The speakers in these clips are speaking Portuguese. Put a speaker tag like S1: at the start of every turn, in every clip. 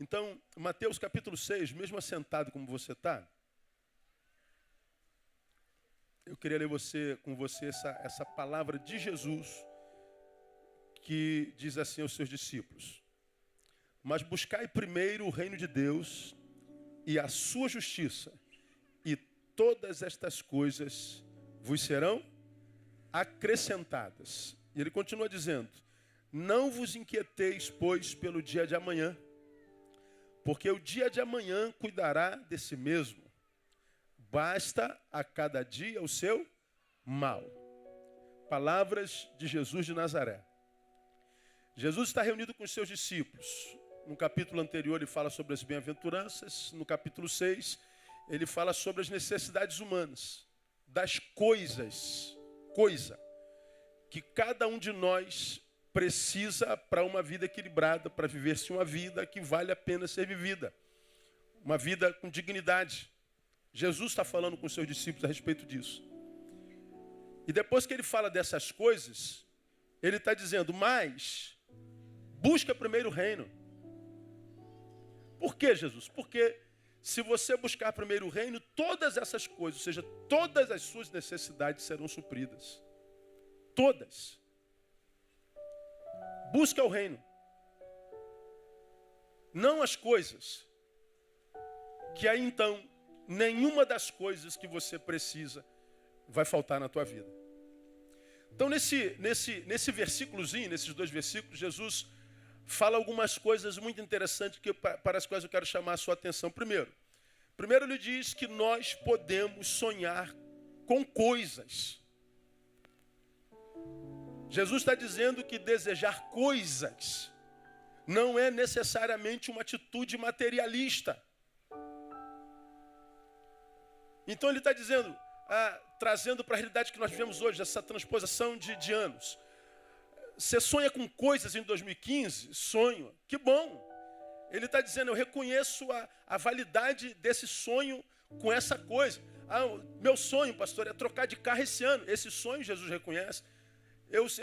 S1: Então, Mateus capítulo 6, mesmo assentado como você está, eu queria ler com você essa palavra de Jesus, que diz assim aos seus discípulos: mas buscai primeiro o reino de Deus e a sua justiça, e todas estas coisas vos serão acrescentadas. E ele continua dizendo: não vos inquieteis, pois, pelo dia de amanhã, porque o dia de amanhã cuidará de si mesmo. Basta a cada dia o seu mal. Palavras de Jesus de Nazaré. Jesus está reunido com os seus discípulos. No capítulo anterior ele fala sobre as bem-aventuranças. No capítulo 6 ele fala sobre as necessidades humanas, das coisas, que cada um de nós precisa para uma vida equilibrada, para viver-se uma vida que vale a pena ser vivida. Uma vida com dignidade. Jesus está falando com os seus discípulos a respeito disso. E depois que ele fala dessas coisas, ele está dizendo: mas busca primeiro o reino. Por quê, Jesus? Porque se você buscar primeiro o reino, todas essas coisas, ou seja, todas as suas necessidades serão supridas. Todas. Busca o reino. Não as coisas. Que aí então, nenhuma das coisas que você precisa vai faltar na tua vida. Então nesse versículozinho, nesses dois versículos, Jesus fala algumas coisas muito interessantes para as quais eu quero chamar a sua atenção. Primeiro ele diz que nós podemos sonhar com coisas. Jesus está dizendo que desejar coisas não é necessariamente uma atitude materialista. Então ele está dizendo, trazendo para a realidade que nós vivemos hoje, essa transposição de anos. Você sonha com coisas em 2015? Sonho. Que bom. Ele está dizendo, eu reconheço a validade desse sonho com essa coisa. Meu sonho, pastor, é trocar de carro esse ano. Esse sonho Jesus reconhece.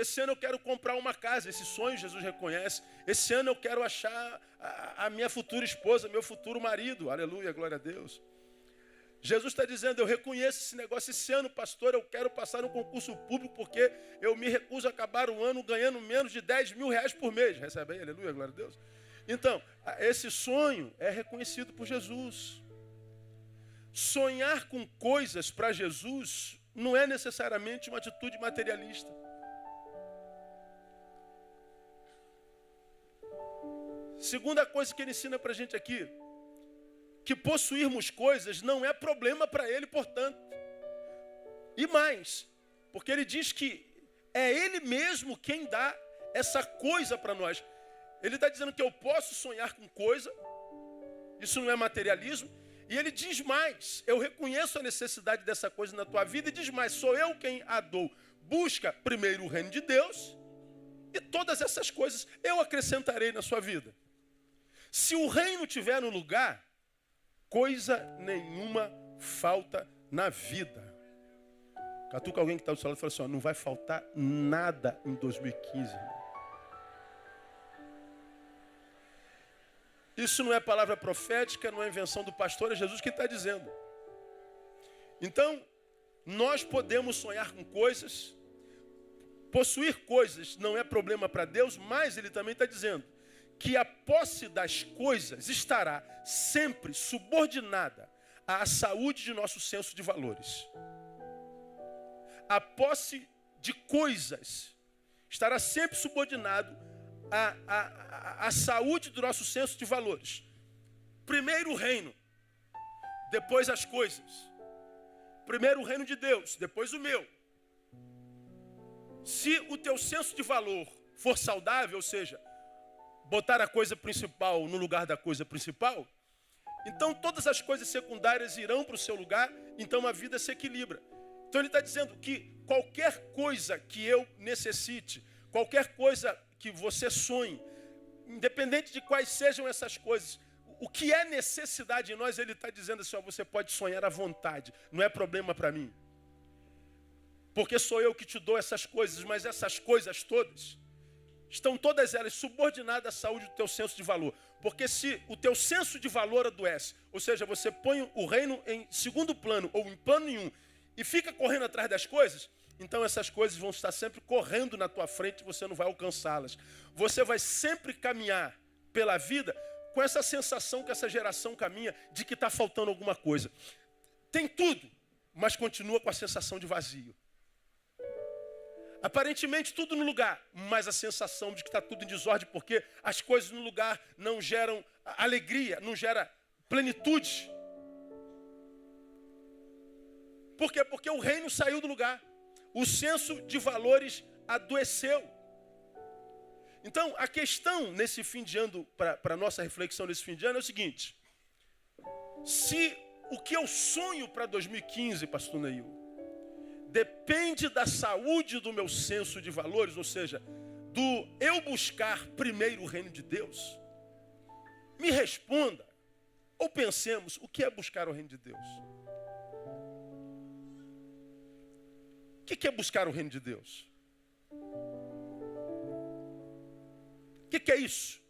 S1: Esse ano eu quero comprar uma casa. Esse sonho Jesus reconhece. Esse ano eu quero achar a minha futura esposa, meu futuro marido. Aleluia, glória a Deus. Jesus está dizendo, eu reconheço esse negócio. Esse ano, pastor, eu quero passar no concurso público porque eu me recuso a acabar o ano ganhando menos de 10 mil reais por mês. Recebe aí, aleluia, glória a Deus. Então, esse sonho é reconhecido por Jesus. Sonhar com coisas para Jesus não é necessariamente uma atitude materialista. Segunda coisa que ele ensina para a gente aqui, que possuirmos coisas não é problema para ele, portanto. E mais, porque ele diz que é ele mesmo quem dá essa coisa para nós. Ele está dizendo que eu posso sonhar com coisa, isso não é materialismo, e ele diz mais, eu reconheço a necessidade dessa coisa na tua vida, e diz mais, sou eu quem a dou. Busca primeiro o reino de Deus, e todas essas coisas eu acrescentarei na sua vida. Se o reino estiver no lugar, coisa nenhuma falta na vida. Catuca alguém que está do seu lado e fala assim, não vai faltar nada em 2015. Isso não é palavra profética, não é invenção do pastor, é Jesus que está dizendo. Então, nós podemos sonhar com coisas, possuir coisas não é problema para Deus, mas ele também está dizendo que a posse das coisas estará sempre subordinada à saúde de nosso senso de valores. A posse de coisas estará sempre subordinado à saúde do nosso senso de valores. Primeiro o reino, depois as coisas. Primeiro o reino de Deus, depois o meu. Se o teu senso de valor for saudável, ou seja, botar a coisa principal no lugar da coisa principal, então todas as coisas secundárias irão para o seu lugar, então a vida se equilibra. Então ele está dizendo que qualquer coisa que eu necessite, qualquer coisa que você sonhe, independente de quais sejam essas coisas, o que é necessidade em nós, ele está dizendo assim, você pode sonhar à vontade, não é problema para mim. Porque sou eu que te dou essas coisas, mas essas coisas todas, estão todas elas subordinadas à saúde do teu senso de valor. Porque se o teu senso de valor adoece, ou seja, você põe o reino em segundo plano ou em plano nenhum e fica correndo atrás das coisas, então essas coisas vão estar sempre correndo na tua frente e você não vai alcançá-las. Você vai sempre caminhar pela vida com essa sensação que essa geração caminha de que está faltando alguma coisa. Tem tudo, mas continua com a sensação de vazio. Aparentemente tudo no lugar, mas a sensação de que está tudo em desordem, porque as coisas no lugar não geram alegria, não geram plenitude. Por quê? Porque o reino saiu do lugar. O senso de valores adoeceu. Então, a questão nesse fim de ano, para a nossa reflexão nesse fim de ano, é o seguinte. Se o que eu sonho para 2015, pastor Neil, depende da saúde do meu senso de valores, ou seja, do eu buscar primeiro o reino de Deus, me responda, ou pensemos, o que é buscar o reino de Deus? O que é buscar o reino de Deus? O que é isso?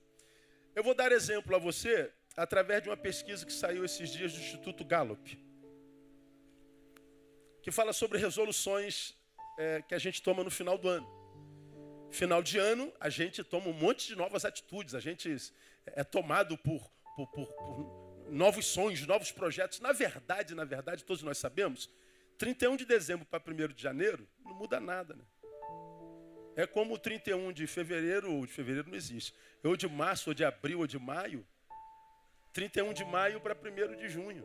S1: Eu vou dar exemplo a você através de uma pesquisa que saiu esses dias do Instituto Gallup, que fala sobre resoluções que a gente toma no final do ano. Final de ano, a gente toma um monte de novas atitudes, a gente é tomado por novos sonhos, novos projetos. Na verdade, todos nós sabemos, 31 de dezembro para 1º de janeiro, não muda nada, né? É como 31 de fevereiro, ou de fevereiro não existe. Ou de março, ou de abril, ou de maio. 31 de maio para 1º de junho.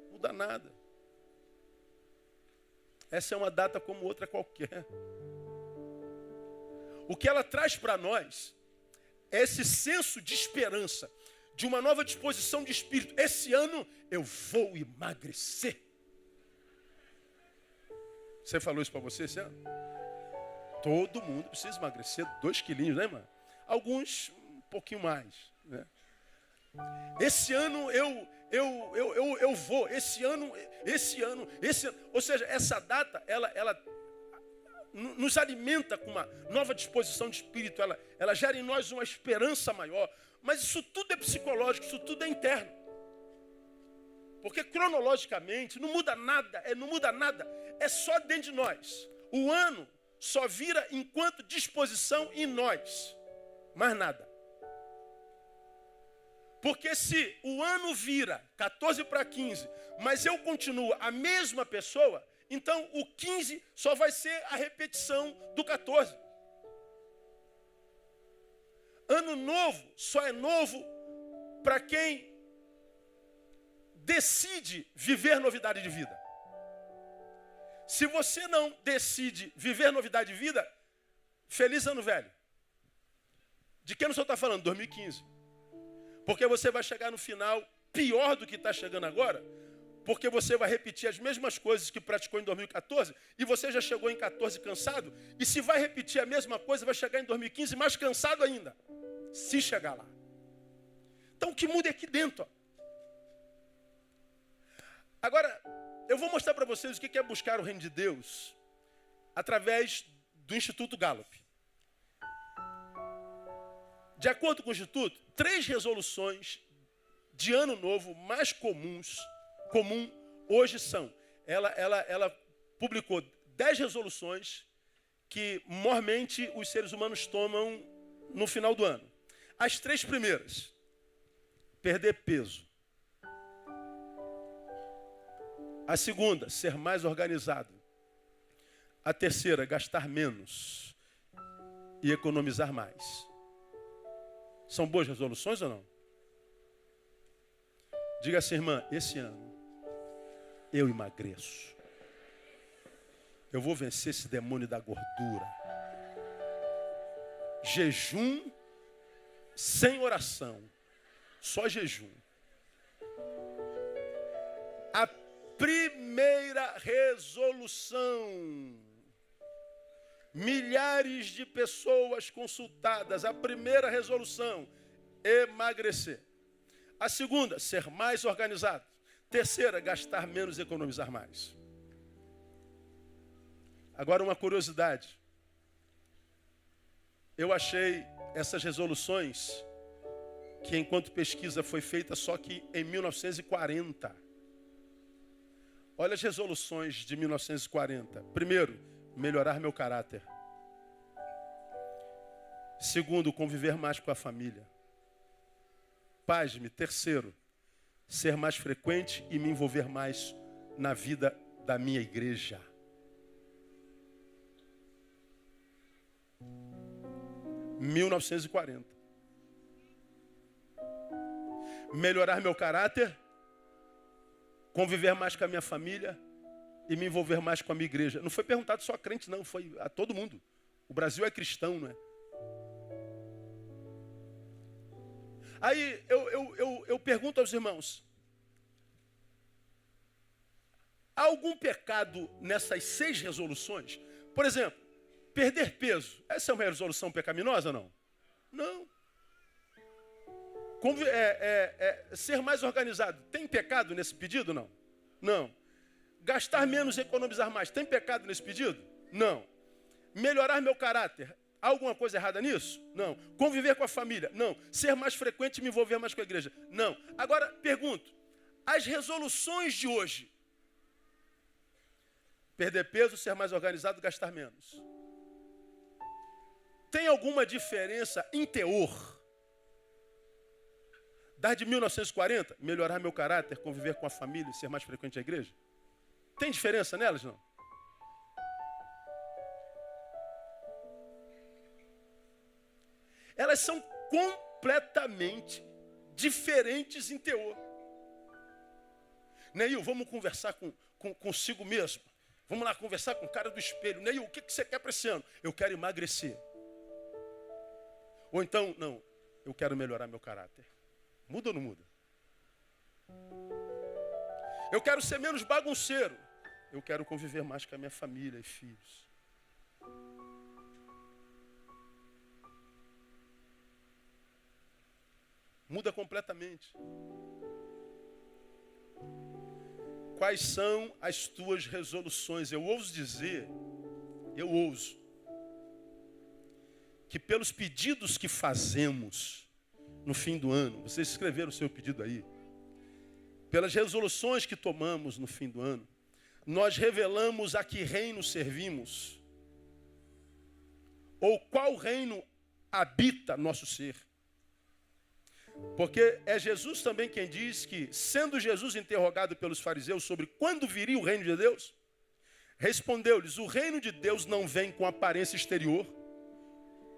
S1: Não muda nada. Essa é uma data como outra qualquer. O que ela traz para nós é esse senso de esperança, de uma nova disposição de espírito. Esse ano eu vou emagrecer. Você falou isso para você esse ano? Todo mundo precisa emagrecer 2 quilinhos, né, irmão? Alguns um pouquinho mais, né? Esse ano eu vou, esse ano. Ou seja, essa data, ela nos alimenta com uma nova disposição de espírito, ela gera em nós uma esperança maior. Mas isso tudo é psicológico, isso tudo é interno. Porque cronologicamente não muda nada, é só dentro de nós. O ano só vira enquanto disposição em nós, mais nada. Porque se o ano vira 14 para 15, mas eu continuo a mesma pessoa, então o 15 só vai ser a repetição do 14. Ano novo só é novo para quem decide viver novidade de vida. Se você não decide viver novidade de vida, feliz ano velho. De que ano o senhor está falando? 2015. Porque você vai chegar no final pior do que está chegando agora, porque você vai repetir as mesmas coisas que praticou em 2014, e você já chegou em 14 cansado, e se vai repetir a mesma coisa, vai chegar em 2015 mais cansado ainda, se chegar lá. Então o que muda é aqui dentro. Agora, eu vou mostrar para vocês o que é buscar o reino de Deus através do Instituto Gallup. De acordo com o Instituto, 3 resoluções de ano novo mais comum hoje são. Ela publicou 10 resoluções que, mormente, os seres humanos tomam no final do ano. As 3 primeiras: perder peso. A segunda, ser mais organizado. A terceira, gastar menos e economizar mais. São boas resoluções ou não? Diga assim, irmã, esse ano eu emagreço. Eu vou vencer esse demônio da gordura. Jejum sem oração. Só jejum. A primeira resolução. Milhares de pessoas consultadas. A primeira resolução, emagrecer. A segunda, ser mais organizado. Terceira, gastar menos e economizar mais. Agora uma curiosidade. Eu achei essas resoluções que, enquanto pesquisa foi feita, só que em 1940. Olha as resoluções de 1940. Primeiro, melhorar meu caráter. Segundo, conviver mais com a família. Pasme. Terceiro, ser mais frequente e me envolver mais na vida da minha igreja. Em 1940. Melhorar meu caráter, conviver mais com a minha família e me envolver mais com a minha igreja. Não foi perguntado só a crente, não, foi a todo mundo. O Brasil é cristão, não é? Aí eu pergunto aos irmãos, há algum pecado nessas 6 resoluções? Por exemplo, perder peso. Essa é uma resolução pecaminosa ou não? Não. Ser mais organizado. Tem pecado nesse pedido? Não. Não. Gastar menos e economizar mais. Tem pecado nesse pedido? Não. Melhorar meu caráter. Há alguma coisa errada nisso? Não. Conviver com a família? Não. Ser mais frequente e me envolver mais com a igreja? Não. Agora, pergunto. As resoluções de hoje. Perder peso, ser mais organizado, gastar menos. Tem alguma diferença em teor? Das de 1940, melhorar meu caráter, conviver com a família e ser mais frequente à igreja? Tem diferença nelas, não? Elas são completamente diferentes em teor. Neil, vamos conversar consigo mesmo. Vamos lá conversar com o cara do espelho. Neil, o que você quer para esse ano? Eu quero emagrecer. Ou então, não, eu quero melhorar meu caráter. Muda ou não muda? Eu quero ser menos bagunceiro. Eu quero conviver mais com a minha família e filhos. Muda completamente. Quais são as tuas resoluções? Eu ouso dizer, que pelos pedidos que fazemos no fim do ano, vocês escreveram o seu pedido aí, pelas resoluções que tomamos no fim do ano, nós revelamos a que reino servimos, ou qual reino habita nosso ser. Porque é Jesus também quem diz que, sendo Jesus interrogado pelos fariseus sobre quando viria o reino de Deus, respondeu-lhes: o reino de Deus não vem com aparência exterior,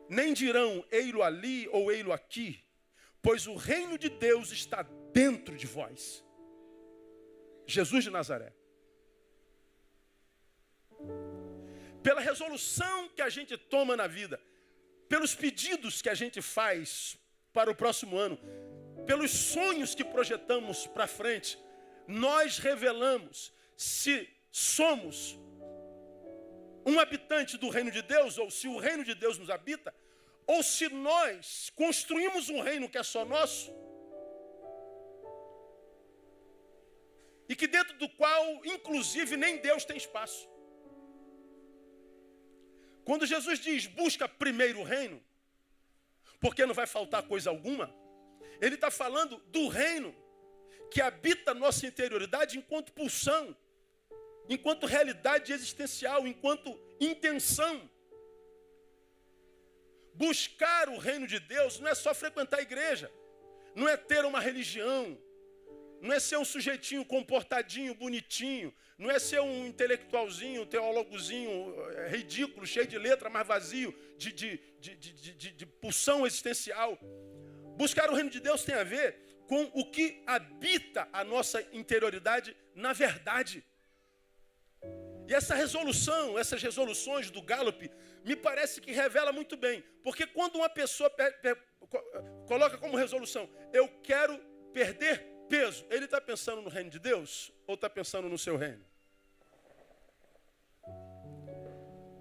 S1: nem dirão ei-lo ali ou ei-lo aqui, pois o reino de Deus está dentro de vós. Jesus de Nazaré. Pela resolução que a gente toma na vida, pelos pedidos que a gente faz para o próximo ano, pelos sonhos que projetamos para frente, nós revelamos se somos um habitante do reino de Deus, ou se o reino de Deus nos habita, ou se nós construímos um reino que é só nosso, e que dentro do qual, inclusive, nem Deus tem espaço. Quando Jesus diz, busca primeiro o reino, porque não vai faltar coisa alguma, ele está falando do reino que habita a nossa interioridade enquanto pulsão, enquanto realidade existencial, enquanto intenção. Buscar o reino de Deus não é só frequentar a igreja, não é ter uma religião, não é ser um sujeitinho comportadinho, bonitinho, não é ser um intelectualzinho, teólogozinho ridículo, cheio de letra, mas vazio de pulsão existencial. Buscar o reino de Deus tem a ver com o que habita a nossa interioridade na verdade. E essa resolução, essas resoluções do Gallup, me parece que revela muito bem. Porque quando uma pessoa coloca como resolução, eu quero perder peso, ele está pensando no reino de Deus ou está pensando no seu reino?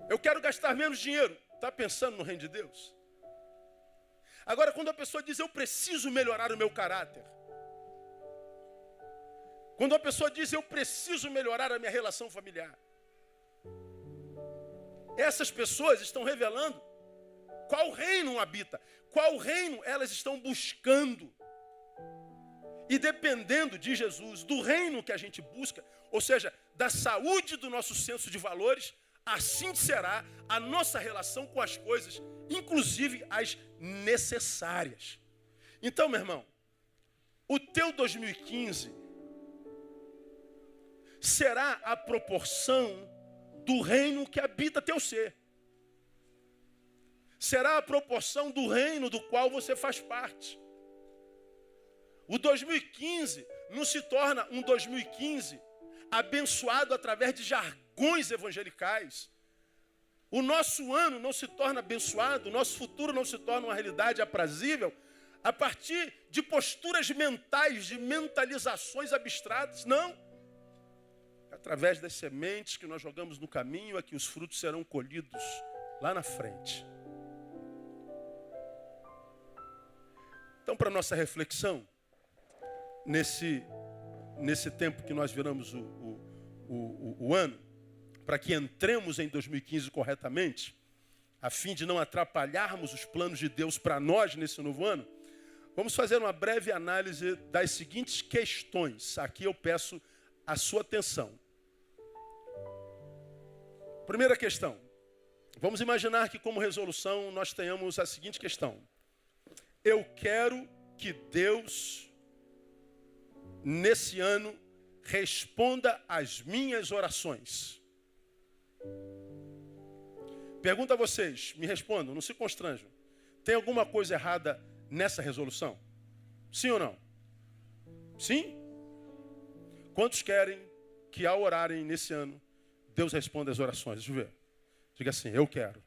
S1: Eu quero gastar menos dinheiro, está pensando no reino de Deus? Agora, quando a pessoa diz, eu preciso melhorar o meu caráter. Quando a pessoa diz, eu preciso melhorar a minha relação familiar. Essas pessoas estão revelando qual reino habita, qual reino elas estão buscando. E dependendo de Jesus, do reino que a gente busca, ou seja, da saúde do nosso senso de valores, assim será a nossa relação com as coisas, inclusive as necessárias. Então, meu irmão, o teu 2015 será a proporção do reino que habita teu ser. Será a proporção do reino do qual você faz parte. O 2015 não se torna um 2015 abençoado através de jargões evangelicais. O nosso ano não se torna abençoado, o nosso futuro não se torna uma realidade aprazível a partir de posturas mentais, de mentalizações abstratas. Não. Através das sementes que nós jogamos no caminho é que os frutos serão colhidos lá na frente. Então, para nossa reflexão, nesse tempo que nós viramos o ano, para que entremos em 2015 corretamente, a fim de não atrapalharmos os planos de Deus para nós nesse novo ano, vamos fazer uma breve análise das seguintes questões. Aqui eu peço a sua atenção. Primeira questão. Vamos imaginar que como resolução nós tenhamos a seguinte questão. Eu quero que Deus, nesse ano, responda às minhas orações. Pergunto a vocês, me respondam, não se constranjam. Tem alguma coisa errada nessa resolução? Sim ou não? Sim? Quantos querem que ao orarem nesse ano, Deus responda às orações? Deixa eu ver. Diga assim, eu quero.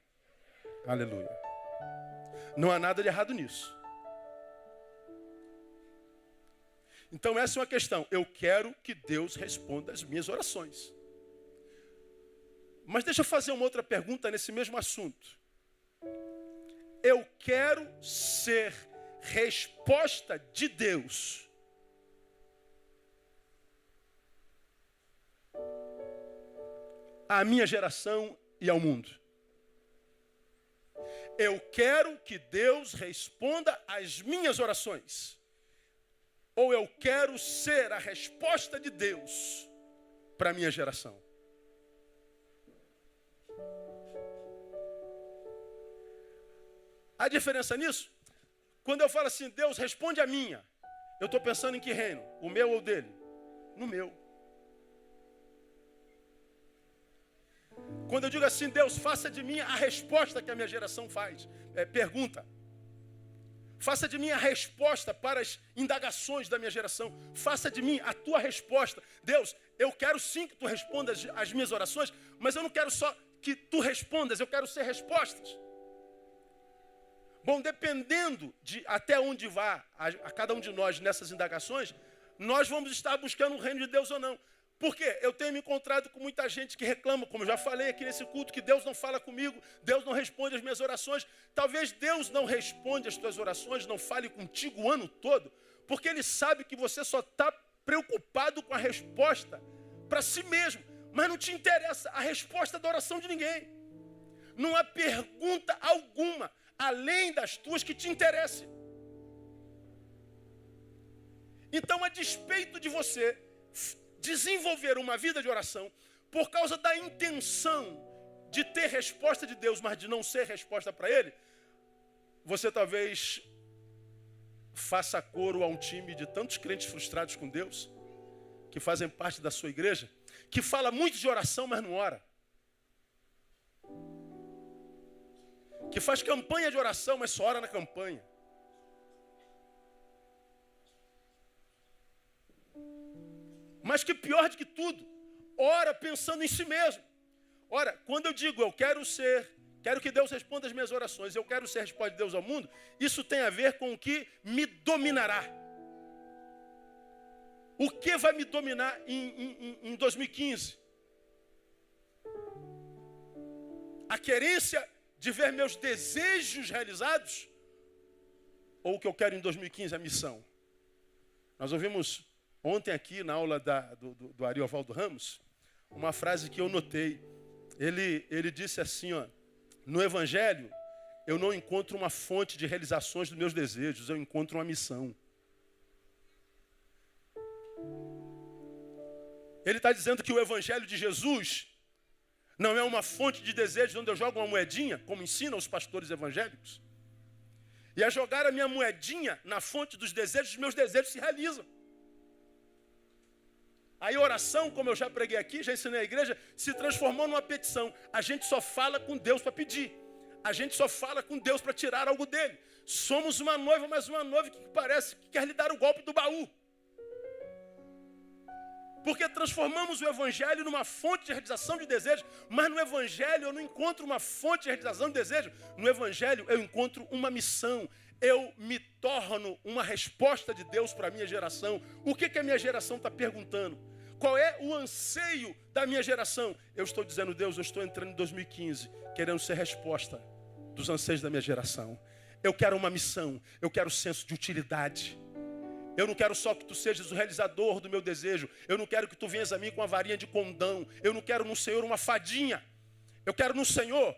S1: Aleluia. Não há nada de errado nisso. Então essa é uma questão. Eu quero que Deus responda às minhas orações. Mas deixa eu fazer uma outra pergunta nesse mesmo assunto. Eu quero ser resposta de Deus à minha geração e ao mundo. Eu quero que Deus responda às minhas orações. Ou eu quero ser a resposta de Deus para a minha geração. A diferença nisso, quando eu falo assim, Deus responde a minha, eu estou pensando em que reino? O meu ou o dele? No meu. Quando eu digo assim, Deus, faça de mim a resposta que a minha geração faz, pergunta. Faça de mim a resposta para as indagações da minha geração. Faça de mim a tua resposta. Deus, eu quero sim que tu respondas as minhas orações, mas eu não quero só que tu respondas, eu quero ser respostas. Bom, dependendo de até onde vá a cada um de nós nessas indagações, nós vamos estar buscando o reino de Deus ou não. Por quê? Eu tenho me encontrado com muita gente que reclama, como eu já falei aqui nesse culto, que Deus não fala comigo, Deus não responde as minhas orações. Talvez Deus não responda as tuas orações, não fale contigo o ano todo, porque Ele sabe que você só está preocupado com a resposta para si mesmo, mas não te interessa a resposta da oração de ninguém. Não há pergunta alguma, além das tuas, que te interesse. Então, a despeito de você desenvolver uma vida de oração por causa da intenção de ter resposta de Deus, mas de não ser resposta para Ele, você talvez faça coro a um time de tantos crentes frustrados com Deus, que fazem parte da sua igreja, que fala muito de oração, mas não ora. Que faz campanha de oração, mas só ora na campanha. Mas que pior do que tudo, ora pensando em si mesmo. Ora, quando eu digo eu quero que Deus responda as minhas orações, eu quero ser a resposta de Deus ao mundo, isso tem a ver com o que me dominará. O que vai me dominar em 2015? A querência de ver meus desejos realizados? Ou o que eu quero em 2015, a missão? Nós ouvimos ontem aqui na aula do Ariovaldo Ramos, uma frase que eu notei. Ele disse assim, ó, no Evangelho, eu não encontro uma fonte de realizações dos meus desejos, eu encontro uma missão. Ele está dizendo que o Evangelho de Jesus não é uma fonte de desejos onde eu jogo uma moedinha, como ensinam os pastores evangélicos. E a jogar a minha moedinha na fonte dos desejos, os meus desejos se realizam. Aí a oração, como eu já preguei aqui, já ensinei à igreja, se transformou numa petição. A gente só fala com Deus para pedir. A gente só fala com Deus para tirar algo dele. Somos uma noiva, mas uma noiva que parece que quer lhe dar o golpe do baú. Porque transformamos o Evangelho numa fonte de realização de desejos, mas no Evangelho eu não encontro uma fonte de realização de desejo. No Evangelho eu encontro uma missão. Eu me torno uma resposta de Deus para a minha geração. O que a minha geração está perguntando? Qual é o anseio da minha geração? Eu estou dizendo, Deus, eu estou entrando em 2015, querendo ser resposta dos anseios da minha geração. Eu quero uma missão, eu quero senso de utilidade. Eu não quero só que tu sejas o realizador do meu desejo. Eu não quero que tu venhas a mim com uma varinha de condão. Eu não quero no Senhor uma fadinha. Eu quero no Senhor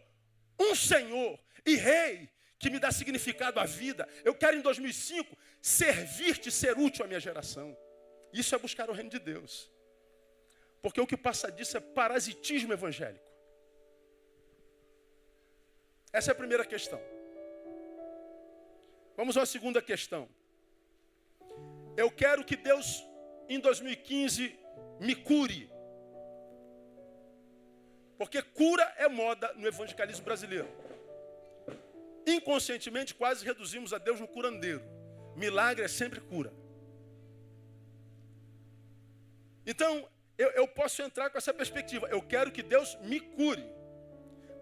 S1: um Senhor e Rei que me dá significado à vida. Eu quero em 2005 servir-te, ser útil à minha geração. Isso é buscar o reino de Deus. Porque o que passa disso é parasitismo evangélico. Essa é a primeira questão. Vamos à segunda questão. Eu quero que Deus, em 2015, me cure. Porque cura é moda no evangelicalismo brasileiro. Inconscientemente, quase reduzimos a Deus no curandeiro. Milagre é sempre cura. Então, eu posso entrar com essa perspectiva. Eu quero que Deus me cure.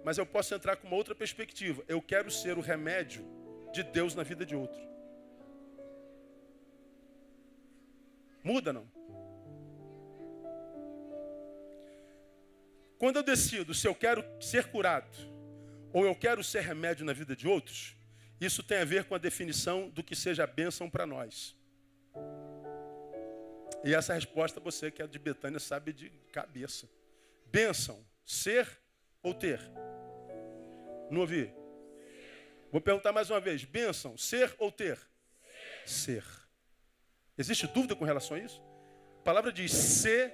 S1: Mas eu posso entrar com uma outra perspectiva. Eu quero ser o remédio de Deus na vida de outro. Muda, não? Quando eu decido se eu quero ser curado ou eu quero ser remédio na vida de outros, isso tem a ver com a definição do que seja bênção para nós. E essa resposta você que é de Betânia sabe de cabeça. Bênção, ser ou ter? Não ouvi? Vou perguntar mais uma vez. Bênção, ser ou ter? Ser. Existe dúvida com relação a isso? A palavra diz, ser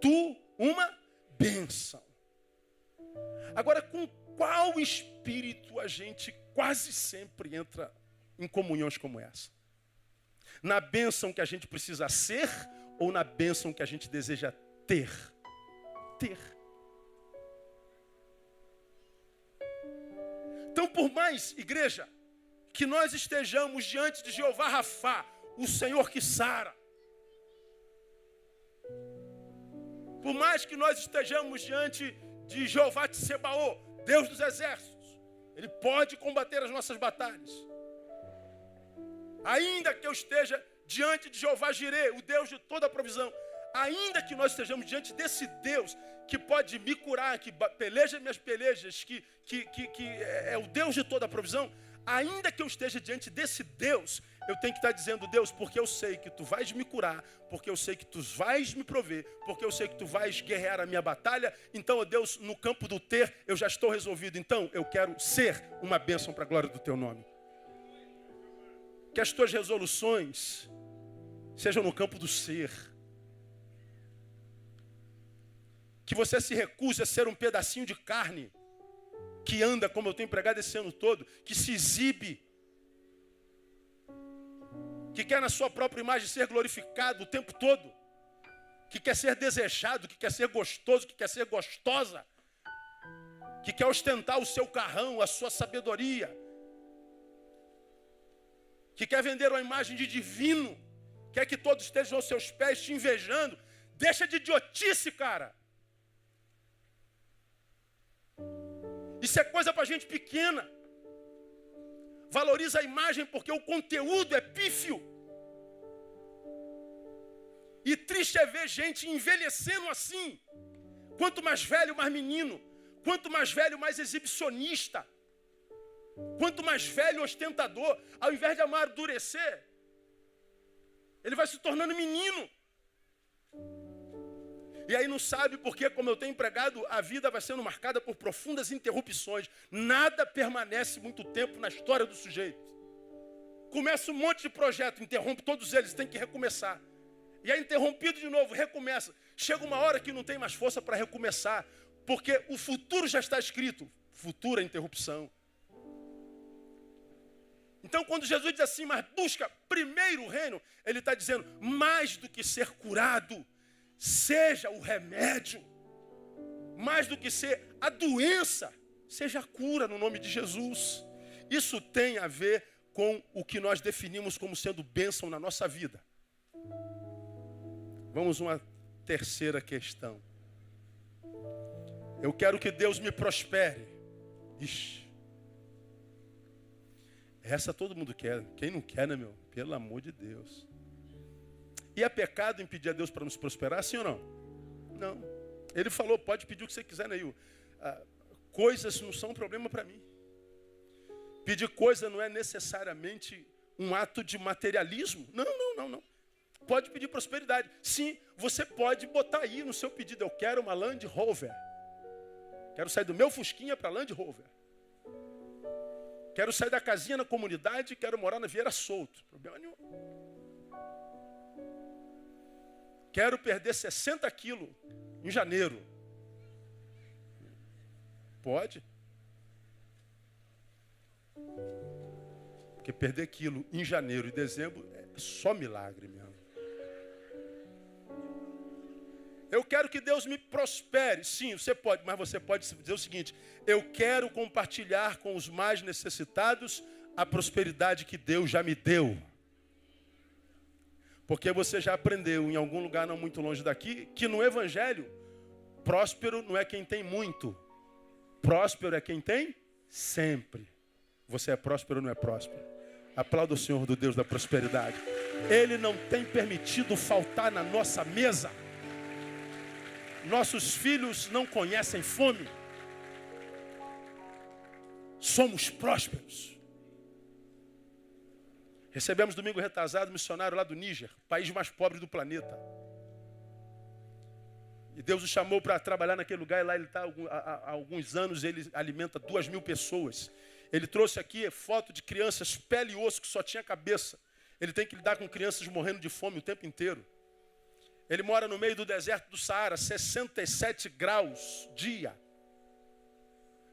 S1: tu uma bênção. Agora, com qual espírito a gente quase sempre entra em comunhões como essa? Na bênção que a gente precisa ser ou na bênção que a gente deseja ter? Ter. Então, por mais, igreja, que nós estejamos diante de Jeová Rafá, o Senhor que sara. Por mais que nós estejamos diante de Jeová Tsebaô, Deus dos exércitos, Ele pode combater as nossas batalhas. Ainda que eu esteja diante de Jeová Jirê, o Deus de toda a provisão, ainda que nós estejamos diante desse Deus que pode me curar, que peleja minhas pelejas, que é o Deus de toda a provisão, ainda que eu esteja diante desse Deus, eu tenho que estar dizendo, Deus, porque eu sei que tu vais me curar, porque eu sei que tu vais me prover, porque eu sei que tu vais guerrear a minha batalha, então, Deus, no campo do ter, eu já estou resolvido. Então, eu quero ser uma bênção para a glória do teu nome. Que as tuas resoluções sejam no campo do ser. Que você se recuse a ser um pedacinho de carne que anda, como eu tenho pregado esse ano todo, que se exibe, que quer na sua própria imagem ser glorificado o tempo todo, que quer ser desejado, que quer ser gostoso, que quer ser gostosa, que quer ostentar o seu carrão, a sua sabedoria, que quer vender uma imagem de divino, quer que todos estejam aos seus pés te invejando. Deixa de idiotice, cara. Isso é coisa para gente pequena. Valoriza a imagem porque o conteúdo é pífio. E triste é ver gente envelhecendo assim. Quanto mais velho, mais menino. Quanto mais velho, mais exibicionista. Quanto mais velho, ostentador. Ao invés de amadurecer, ele vai se tornando menino. E aí não sabe porque, como eu tenho pregado, a vida vai sendo marcada por profundas interrupções. Nada permanece muito tempo na história do sujeito. Começa um monte de projeto, interrompe todos eles, tem que recomeçar. E é interrompido de novo, recomeça. Chega uma hora que não tem mais força para recomeçar, porque o futuro já está escrito. Futura interrupção. Então, quando Jesus diz assim, mas busca primeiro o reino, ele está dizendo, mais do que ser curado, seja o remédio. Mais do que ser a doença, seja a cura no nome de Jesus. Isso tem a ver com o que nós definimos como sendo bênção na nossa vida. Vamos a uma terceira questão. Eu quero que Deus me prospere. Ixi. Essa todo mundo quer. Quem não quer, né, meu? Pelo amor de Deus. E é pecado impedir a Deus para nos prosperar, sim ou não? Não. Ele falou, pode pedir o que você quiser, Neil. Coisas não são um problema para mim. Pedir coisa não é necessariamente um ato de materialismo. Não. Pode pedir prosperidade. Sim, você pode botar aí no seu pedido. Eu quero uma Land Rover. Quero sair do meu Fusquinha para Land Rover. Quero sair da casinha na comunidade, quero morar na Vieira Solto. Problema nenhum. Quero perder 60 quilos em janeiro. Pode. Porque perder quilo em janeiro e dezembro é só milagre mesmo. Eu quero que Deus me prospere. Sim, você pode, mas você pode dizer o seguinte: eu quero compartilhar com os mais necessitados a prosperidade que Deus já me deu. Porque você já aprendeu em algum lugar não muito longe daqui que no Evangelho, próspero não é quem tem muito. Próspero é quem tem sempre. Você é próspero ou não é próspero? Aplauda o Senhor do Deus da prosperidade. Ele não tem permitido faltar na nossa mesa. Nossos filhos não conhecem fome. Somos prósperos. Recebemos domingo retrasado um missionário lá do Níger, país mais pobre do planeta. E Deus o chamou para trabalhar naquele lugar, e lá ele está há alguns anos, ele alimenta 2.000 pessoas. Ele trouxe aqui foto de crianças, pele e osso, que só tinha cabeça. Ele tem que lidar com crianças morrendo de fome o tempo inteiro. Ele mora no meio do deserto do Saara, 67 graus dia.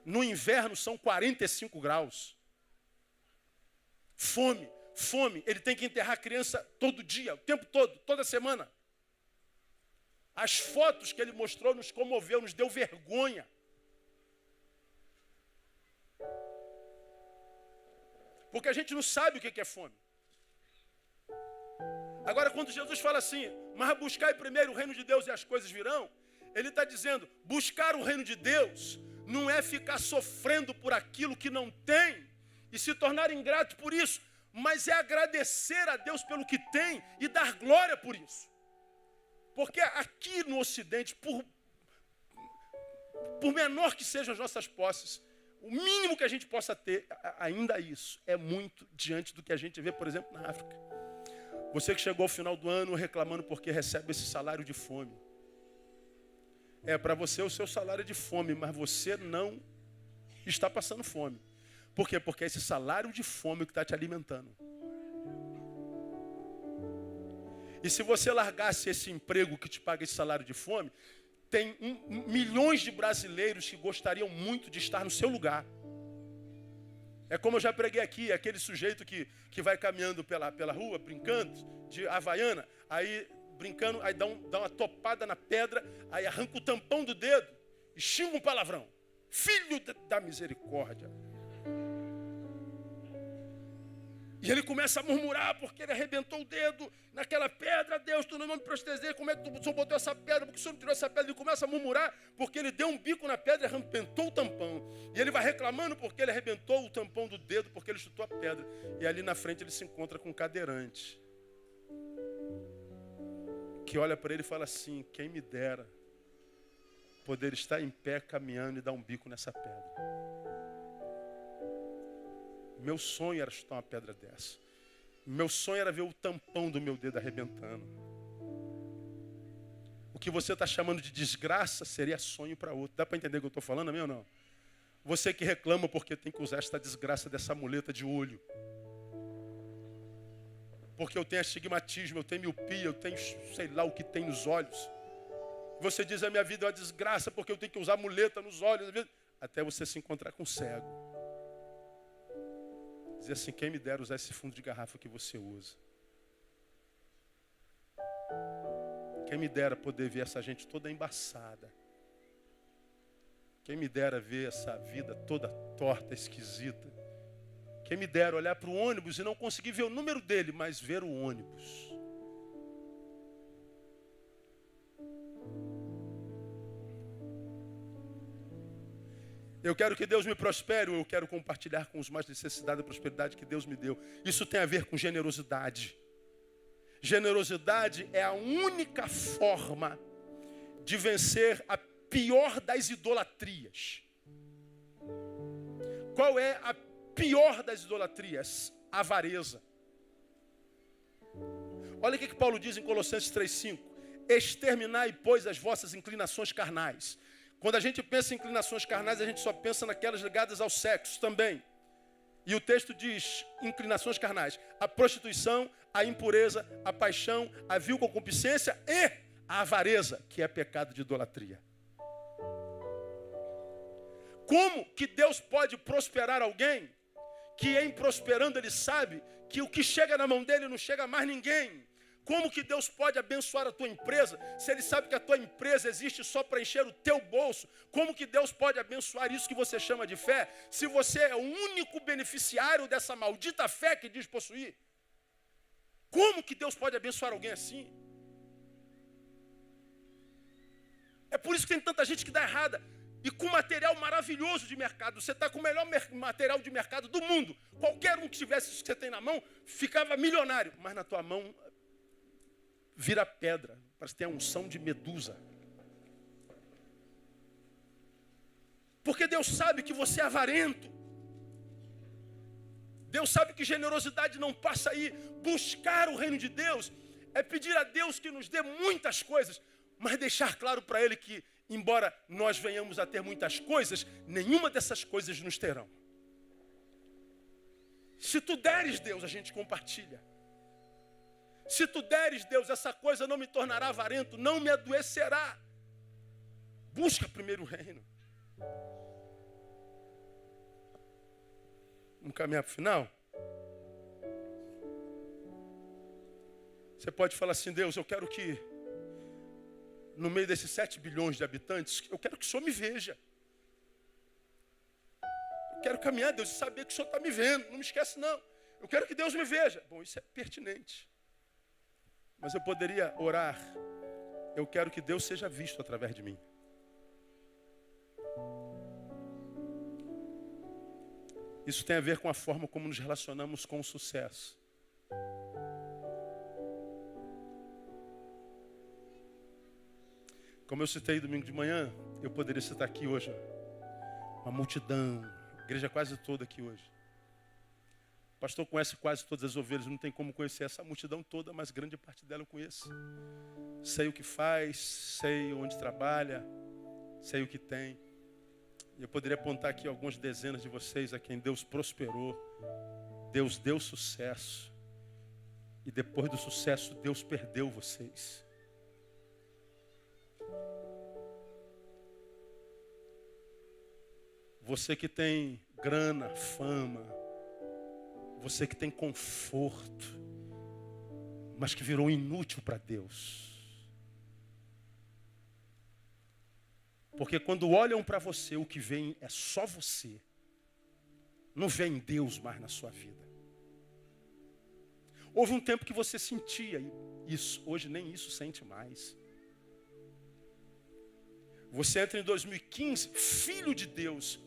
S1: No inverno são 45 graus. Fome. Ele tem que enterrar a criança todo dia, o tempo todo, toda semana. As fotos que ele mostrou nos comoveu, nos deu vergonha. Porque a gente não sabe o que é fome. Agora, quando Jesus fala assim, mas buscai primeiro o reino de Deus e as coisas virão, ele está dizendo, buscar o reino de Deus não é ficar sofrendo por aquilo que não tem e se tornar ingrato por isso, mas é agradecer a Deus pelo que tem e dar glória por isso. Porque aqui no Ocidente, por menor que sejam as nossas posses, o mínimo que a gente possa ter, ainda isso, é muito diante do que a gente vê, por exemplo, na África. Você que chegou ao final do ano reclamando porque recebe esse salário de fome. Para você o seu salário é de fome, mas você não está passando fome. Por quê? Porque é esse salário de fome que está te alimentando. E se você largasse esse emprego que te paga esse salário de fome, tem milhões de brasileiros que gostariam muito de estar no seu lugar. É como eu já preguei aqui, aquele sujeito que vai caminhando pela rua, brincando, de Havaiana, aí brincando, aí dá uma topada na pedra, aí arranca o tampão do dedo e xinga um palavrão. Filho da misericórdia. E ele começa a murmurar porque ele arrebentou o dedo naquela pedra. Deus, tu não me protege, como é que tu botou essa pedra? Porque o senhor não tirou essa pedra? Ele começa a murmurar porque ele deu um bico na pedra e arrebentou o tampão. E ele vai reclamando porque ele arrebentou o tampão do dedo, porque ele chutou a pedra. E ali na frente ele se encontra com um cadeirante, que olha para ele e fala assim, quem me dera poder estar em pé caminhando e dar um bico nessa pedra. Meu sonho era chutar uma pedra dessa. Meu sonho era ver o tampão do meu dedo arrebentando. O que você está chamando de desgraça seria sonho para outro. Dá para entender o que eu estou falando, amém ou não? Você que reclama porque tem que usar esta desgraça dessa muleta de olho. Porque eu tenho astigmatismo, eu tenho miopia, eu tenho sei lá o que tem nos olhos. Você diz, a minha vida é uma desgraça porque eu tenho que usar muleta nos olhos. Até você se encontrar com um cego. Dizer assim, quem me dera usar esse fundo de garrafa que você usa. Quem me dera poder ver essa gente toda embaçada. Quem me dera ver essa vida toda torta, esquisita. Quem me dera olhar para o ônibus e não conseguir ver o número dele, mas ver o ônibus. Eu quero que Deus me prospere, ou eu quero compartilhar com os mais necessitados a prosperidade que Deus me deu. Isso tem a ver com generosidade. Generosidade é a única forma de vencer a pior das idolatrias. Qual é a pior das idolatrias? A avareza. Olha o que Paulo diz em Colossenses 3,5. Exterminai, pois, as vossas inclinações carnais. Quando a gente pensa em inclinações carnais, a gente só pensa naquelas ligadas ao sexo também. E o texto diz, inclinações carnais, a prostituição, a impureza, a paixão, a vil concupiscência e a avareza, que é pecado de idolatria. Como que Deus pode prosperar alguém que em prosperando ele sabe que o que chega na mão dele não chega a mais ninguém? Como que Deus pode abençoar a tua empresa se Ele sabe que a tua empresa existe só para encher o teu bolso? Como que Deus pode abençoar isso que você chama de fé se você é o único beneficiário dessa maldita fé que diz possuir? Como que Deus pode abençoar alguém assim? É por isso que tem tanta gente que dá errada. E com material maravilhoso de mercado. Você está com o melhor material de mercado do mundo. Qualquer um que tivesse isso que você tem na mão, ficava milionário. Mas na tua mão vira pedra, parece que tem a unção de Medusa. Porque Deus sabe que você é avarento. Deus sabe que generosidade não passa aí. Buscar o reino de Deus é pedir a Deus que nos dê muitas coisas, mas deixar claro para Ele que, embora nós venhamos a ter muitas coisas, nenhuma dessas coisas nos terão. Se tu deres, Deus, a gente compartilha. Se tu deres, Deus, essa coisa não me tornará avarento, não me adoecerá. Busca primeiro o reino. Vamos caminhar para o final? Você pode falar assim, Deus, eu quero que, no meio desses 7 bilhões de habitantes, eu quero que o Senhor me veja. Eu quero caminhar, Deus, e saber que o Senhor está me vendo. Não me esquece, não. Eu quero que Deus me veja. Bom, isso é pertinente. Mas eu poderia orar, eu quero que Deus seja visto através de mim. Isso tem a ver com a forma como nos relacionamos com o sucesso. Como eu citei domingo de manhã, eu poderia citar aqui hoje uma multidão, a igreja quase toda aqui hoje. O pastor conhece quase todas as ovelhas, não tem como conhecer essa multidão toda, mas grande parte dela eu conheço. Sei o que faz, sei onde trabalha, sei o que tem. E eu poderia apontar aqui algumas dezenas de vocês a quem Deus prosperou, Deus deu sucesso. E depois do sucesso, Deus perdeu vocês. Você que tem grana, fama, você que tem conforto, mas que virou inútil para Deus. Porque quando olham para você, o que vem é só você. Não vem Deus mais na sua vida. Houve um tempo que você sentia isso, hoje nem isso sente mais. Você entra em 2015, filho de Deus,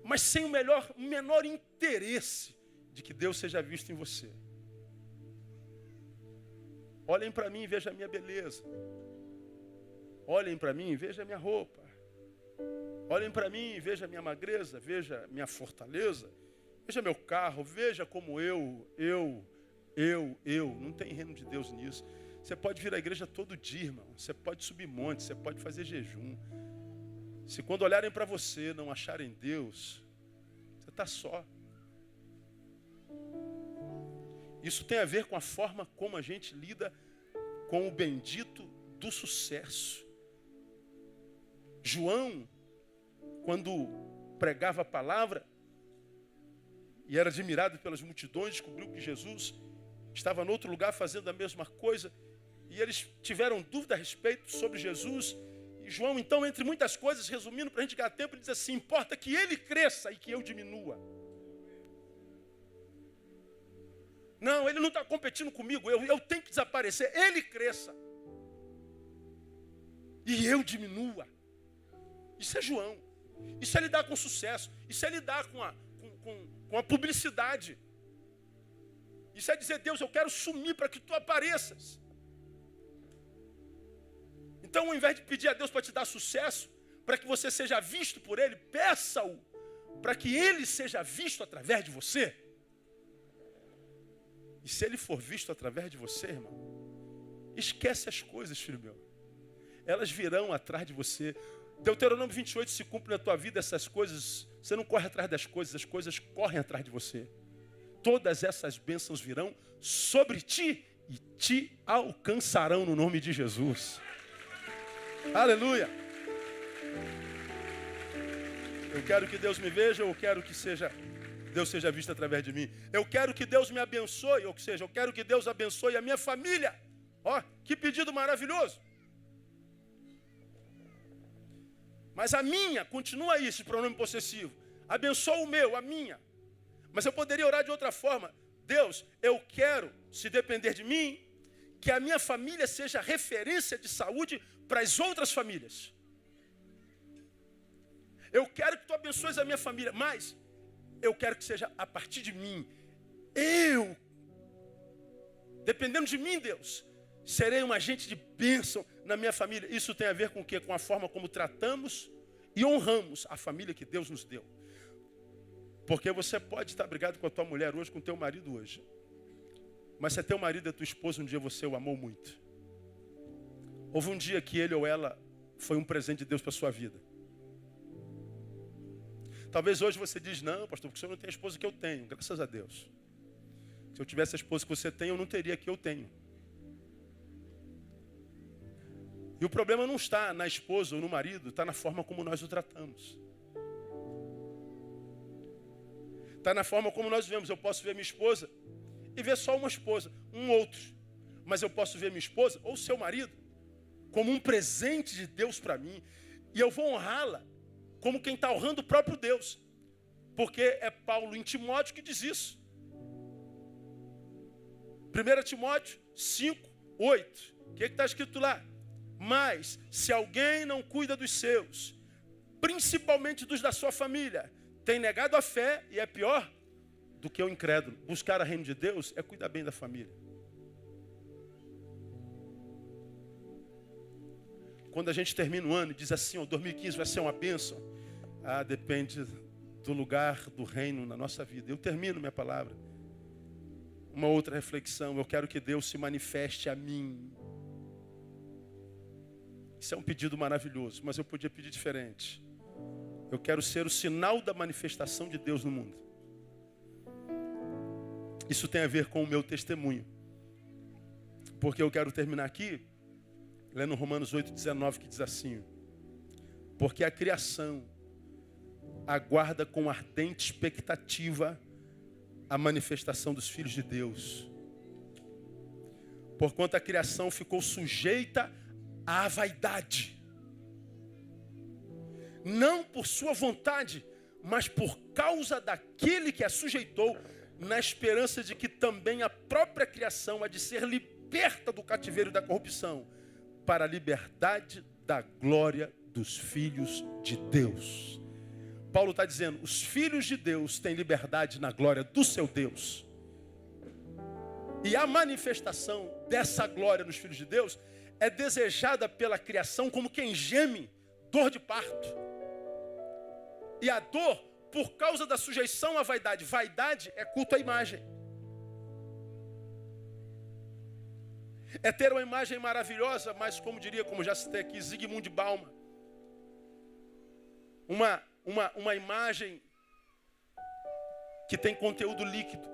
S1: mas sem o menor interesse de que Deus seja visto em você. Olhem para mim e vejam a minha beleza. Olhem para mim e vejam a minha roupa. Olhem para mim e vejam a minha magreza, veja a minha fortaleza, veja meu carro, veja como eu Não tem reino de Deus nisso. Você pode vir à igreja todo dia, irmão. Você pode subir monte, você pode fazer jejum. Se quando olharem para você não acharem Deus, você está só. Isso tem a ver com a forma como a gente lida com o bendito do sucesso. João, quando pregava a palavra e era admirado pelas multidões, descobriu que Jesus estava em outro lugar fazendo a mesma coisa, e eles tiveram dúvida a respeito sobre Jesus. E João, então, entre muitas coisas, resumindo para a gente ganhar tempo, ele diz assim: importa que ele cresça e que eu diminua. Não, ele não está competindo comigo, eu tenho que desaparecer, ele cresça e eu diminua. Isso é João. Isso é lidar com sucesso. Isso é lidar com a publicidade. Isso é dizer: Deus, eu quero sumir para que tu apareças. Então, ao invés de pedir a Deus para te dar sucesso, para que você seja visto por Ele, peça-o para que Ele seja visto através de você. E se Ele for visto através de você, irmão, esquece as coisas, filho meu. Elas virão atrás de você. Deuteronômio 28 se cumpre na tua vida essas coisas. Você não corre atrás das coisas, as coisas correm atrás de você. Todas essas bênçãos virão sobre ti e te alcançarão no nome de Jesus. Aleluia! Eu quero que Deus me veja, eu quero que Deus seja visto através de mim. Eu quero que Deus me abençoe, ou seja, eu quero que Deus abençoe a minha família. Ó, que pedido maravilhoso! Mas a minha, continua aí esse pronome possessivo. Abençoa o meu, a minha. Mas eu poderia orar de outra forma. Deus, eu quero, se depender de mim, que a minha família seja referência de saúde para as outras famílias. Eu quero que tu abençoes a minha família, mas eu quero que seja a partir de mim. Eu, dependendo de mim, Deus, serei um agente de bênção na minha família. Isso tem a ver com o quê? Com a forma como tratamos e honramos a família que Deus nos deu. Porque você pode estar brigado com a tua mulher hoje, com o teu marido hoje. Mas se é teu marido e tua esposa, um dia você o amou muito. Houve um dia que ele ou ela foi um presente de Deus para a sua vida. Talvez hoje você diz: não, pastor, porque o senhor não tem a esposa que eu tenho. Graças a Deus. Se eu tivesse a esposa que você tem, eu não teria a que eu tenho. E o problema não está na esposa ou no marido, está na forma como nós o tratamos. Está na forma como nós vemos. Eu posso ver minha esposa e ver só uma esposa, um outro. Mas eu posso ver minha esposa ou seu marido como um presente de Deus para mim. E eu vou honrá-la como quem está honrando o próprio Deus. Porque é Paulo em Timóteo que diz isso. 1 Timóteo 5, 8. O que está escrito lá? Mas, se alguém não cuida dos seus, principalmente dos da sua família, tem negado a fé e é pior do que o incrédulo. Buscar o reino de Deus é cuidar bem da família. Quando a gente termina o ano e diz assim: 2015 vai ser uma bênção. Depende do lugar do reino na nossa vida. Eu termino minha palavra. Uma outra reflexão: eu quero que Deus se manifeste a mim. Isso é um pedido maravilhoso, mas eu podia pedir diferente. Eu quero ser o sinal da manifestação de Deus no mundo. Isso tem a ver com o meu testemunho. Porque eu quero terminar aqui lendo Romanos 8,19, que diz assim: porque a criação aguarda com ardente expectativa a manifestação dos filhos de Deus. Porquanto a criação ficou sujeita à vaidade. Não por sua vontade, mas por causa daquele que a sujeitou, na esperança de que também a própria criação há de ser liberta do cativeiro e da corrupção, para a liberdade da glória dos filhos de Deus. Paulo está dizendo: os filhos de Deus têm liberdade na glória do seu Deus. E a manifestação dessa glória nos filhos de Deus é desejada pela criação como quem geme, dor de parto. E a dor por causa da sujeição à vaidade. Vaidade é culto à imagem. É ter uma imagem maravilhosa, mas como diria, como já citei aqui, Zygmunt Bauman. Uma imagem que tem conteúdo líquido.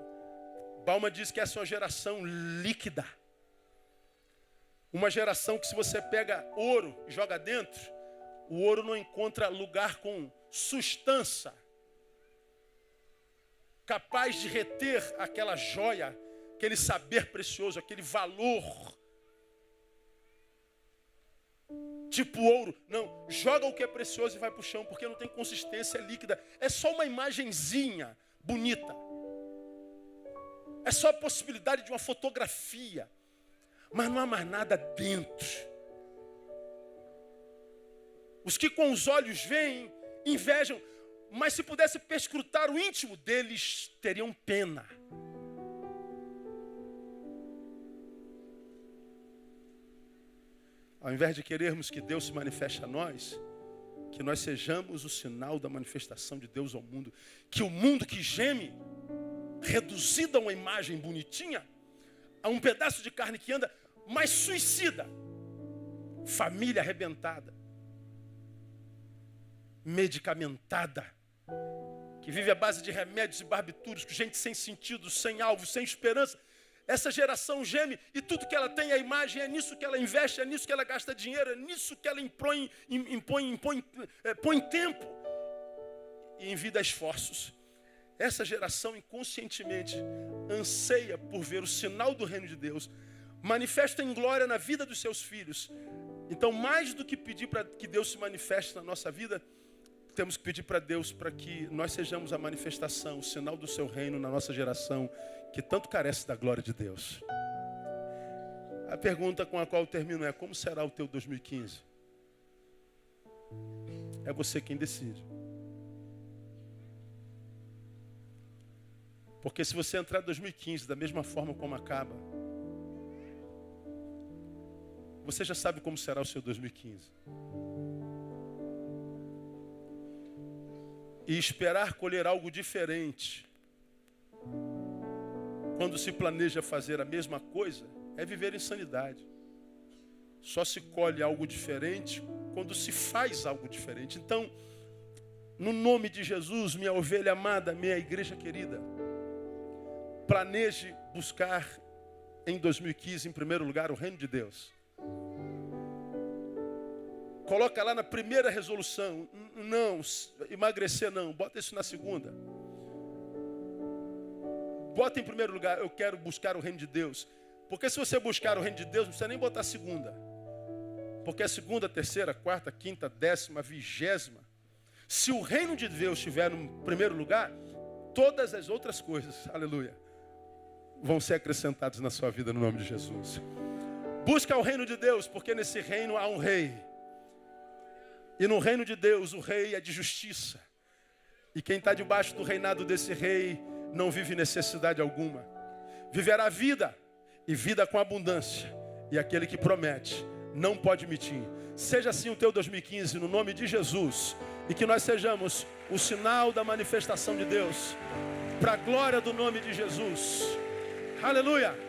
S1: Bauman diz que essa é uma geração líquida. Uma geração que se você pega ouro e joga dentro, o ouro não encontra lugar com substância capaz de reter aquela joia, aquele saber precioso, aquele valor. Tipo ouro. Não, joga o que é precioso e vai para o chão, porque não tem consistência, é líquida. É só uma imagenzinha bonita. É só a possibilidade de uma fotografia. Mas não há mais nada dentro. Os que com os olhos veem, invejam, mas se pudesse perscrutar o íntimo deles, teriam pena. Ao invés de querermos que Deus se manifeste a nós, que nós sejamos o sinal da manifestação de Deus ao mundo. Que o mundo que geme, reduzido a uma imagem bonitinha, a um pedaço de carne que anda, mas suicida. Família arrebentada. Medicamentada. Que vive à base de remédios e barbitúricos, gente sem sentido, sem alvo, sem esperança. Essa geração geme e tudo que ela tem é a imagem, é nisso que ela investe, é nisso que ela gasta dinheiro, é nisso que ela põe tempo e envia esforços. Essa geração inconscientemente anseia por ver o sinal do reino de Deus manifesta em glória na vida dos seus filhos. Então, mais do que pedir para que Deus se manifeste na nossa vida, temos que pedir para Deus para que nós sejamos a manifestação, o sinal do seu reino na nossa geração, que tanto carece da glória de Deus. A pergunta com a qual eu termino é: como será o teu 2015? É você quem decide. Porque se você entrar em 2015 da mesma forma como acaba, você já sabe como será o seu 2015. E esperar colher algo diferente quando se planeja fazer a mesma coisa é viver insanidade. Só se colhe algo diferente quando se faz algo diferente. Então, no nome de Jesus, minha ovelha amada, minha igreja querida, planeje buscar em 2015, em primeiro lugar, o reino de Deus. Coloca lá na primeira resolução: não, emagrecer não, bota isso na segunda. Bota em primeiro lugar: eu quero buscar o reino de Deus. Porque se você buscar o reino de Deus, não precisa nem botar a segunda. Porque a segunda, terceira, quarta, quinta, 10ª, 20ª, se o reino de Deus estiver no primeiro lugar, todas as outras coisas, aleluia, vão ser acrescentadas na sua vida no nome de Jesus. Busca o reino de Deus, porque nesse reino há um rei. E no reino de Deus, o rei é de justiça. E quem está debaixo do reinado desse rei não vive necessidade alguma. Viverá vida, e vida com abundância. E aquele que promete não pode mentir. Seja assim o teu 2015, no nome de Jesus. E que nós sejamos o sinal da manifestação de Deus, para a glória do nome de Jesus. Aleluia!